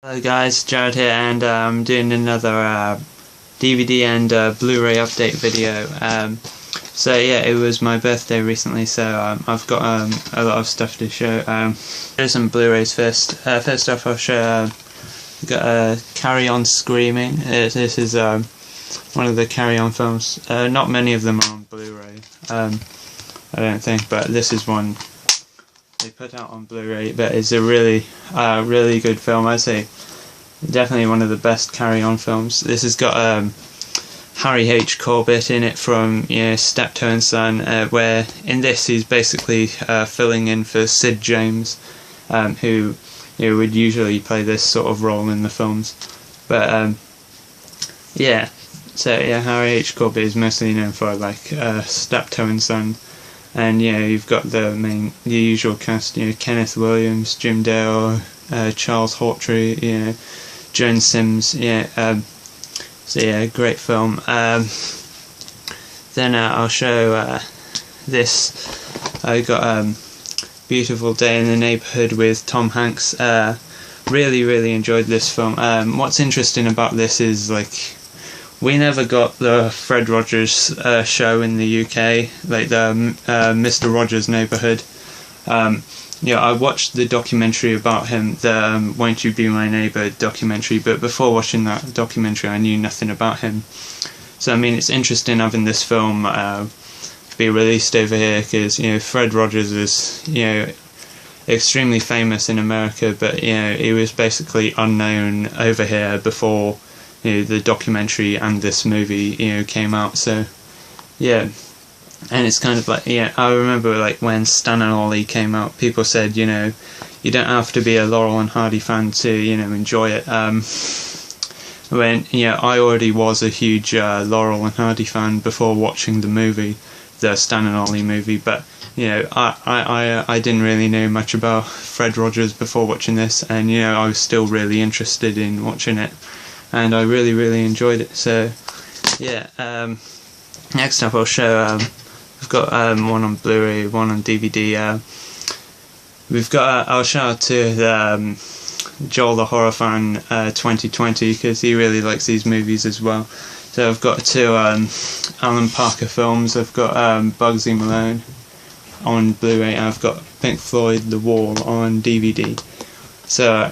Hello guys, Jared here, and I'm doing another DVD and Blu-ray update video. So yeah, it was my birthday recently, so I've got a lot of stuff to show. Here's some Blu-rays first. First off, I'll show. Got Carry On Screaming. This is one of the Carry On films. Not many of them are on Blu-ray, I don't think, but this is one they put out on Blu-ray, but it's a really good film. I'd say definitely one of the best Carry On films. This has got Harry H. Corbett in it from Steptoe and Son, where in this he's basically filling in for Sid James, who would usually play this sort of role in the films. But Harry H. Corbett is mostly known for Steptoe and Son. And you've got the usual cast, Kenneth Williams, Jim Dale, Charles Hawtrey, Joan Sims, great film. Then I'll show this. I got Beautiful Day in the Neighborhood with Tom Hanks. Really enjoyed this film. What's interesting about this is we never got the Fred Rogers show in the UK, the Mr. Rogers' Neighborhood. I watched the documentary about him, the Won't You Be My Neighbor documentary, but before watching that documentary I knew nothing about him. So it's interesting having this film be released over here, because Fred Rogers is extremely famous in America, but he was basically unknown over here before the documentary and this movie came out. So and it's kind of I remember when Stan and Ollie came out, people said you don't have to be a Laurel and Hardy fan to enjoy it. When I already was a huge Laurel and Hardy fan before watching the movie, the Stan and Ollie movie, but I didn't really know much about Fred Rogers before watching this, and I was still really interested in watching it, and I really enjoyed it. So next up I'll show I've got one on Blu-ray, one on DVD. We've got I'll shout out to Joel the Horror Fan 2020, because he really likes these movies as well. So I've got two Alan Parker films. I've got Bugsy Malone on Blu-ray, and I've got Pink Floyd The Wall on DVD. So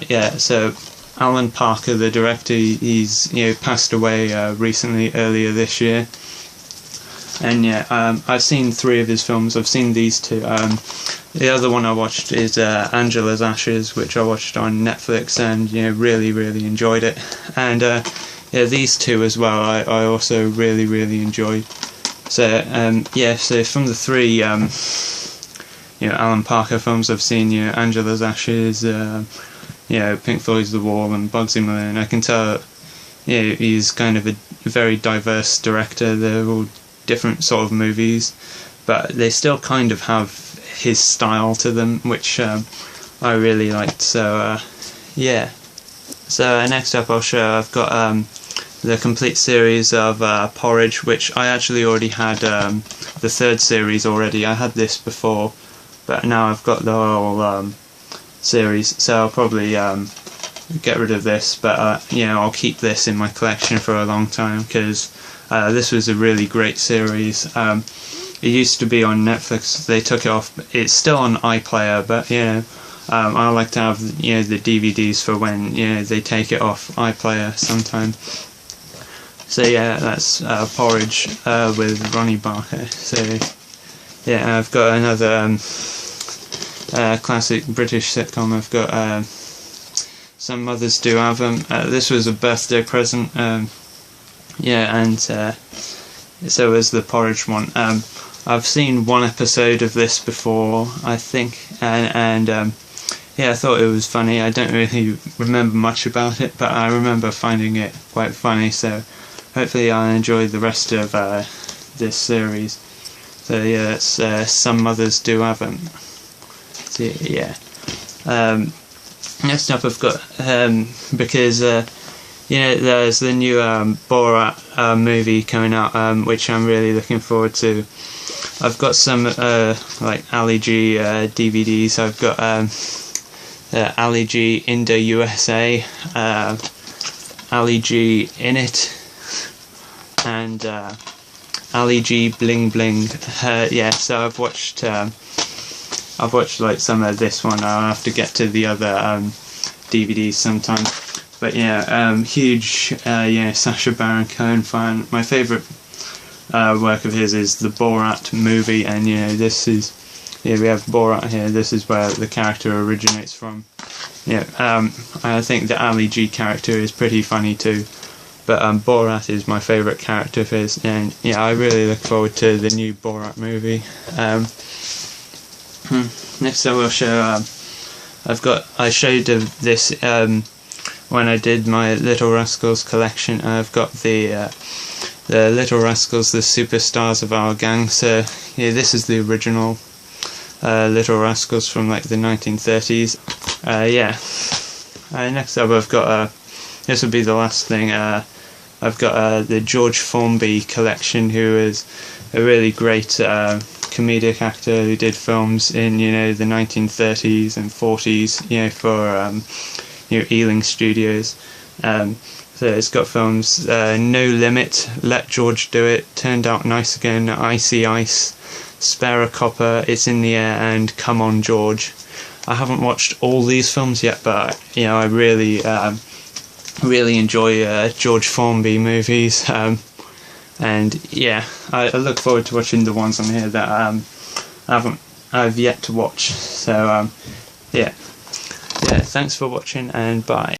Alan Parker, the director, he's passed away recently, earlier this year. And I've seen 3 of his films. I've seen these 2. The other one I watched is Angela's Ashes, which I watched on Netflix, and really enjoyed it. And these 2 as well I also really enjoyed. So so from the 3 Alan Parker films I've seen, Angela's Ashes, Pink Floyd's The Wall, and Bugsy Malone, I can tell he's kind of a very diverse director. They're all different sort of movies, but they still kind of have his style to them, which I really liked. So so next up I'll show I've got the complete series of Porridge, which I actually already had the 3rd series already. I had this before, but now I've got the whole series, so I'll probably get rid of this, but I'll keep this in my collection for a long time, because this was a really great series. It used to be on Netflix. They took it off. It's still on iPlayer, but I like to have the DVDs for when they take it off iPlayer sometime. So that's Porridge with Ronnie Barker. So I've got another classic British sitcom. I've got Some Mothers Do Have 'Em. This was a birthday present. And so was the Porridge one. I've seen 1 episode of this before, I think, and I thought it was funny. I don't really remember much about it, but I remember finding it quite funny, so hopefully I'll enjoy the rest of this series. So it's Some Mothers Do Have 'Em. So next up I've got, because there's the new Borat movie coming out, which I'm really looking forward to. I've got some Ali G DVDs. I've got Ali G Indo USA, Ali G In It, and Ali G Bling Bling. Yeah, so I've watched like some of this one. I'll have to get to the other DVDs sometime. But yeah, huge Sacha Baron Cohen fan. My favourite work of his is the Borat movie, and this is we have Borat here. This is where the character originates from. I think the Ali G character is pretty funny too, but Borat is my favourite character of his, and yeah, I really look forward to the new Borat movie. Next I will show. I showed this when I did my Little Rascals collection. I've got the Little Rascals, the Superstars of Our Gang. So yeah, this is the original Little Rascals from like the 1930s. Next up I've got this will be the last thing. I've got the George Formby collection, who is a really great comedic actor who did films in the 1930s and 40s, for Ealing Studios. So it's got films No Limit, Let George Do It, Turned Out Nice Again, Icy Ice, Spare a Copper, It's in the Air, and Come On George. I haven't watched all these films yet, but I really enjoy George Formby movies. And yeah, I look forward to watching the ones on here that I've yet to watch. So yeah, thanks for watching, and bye.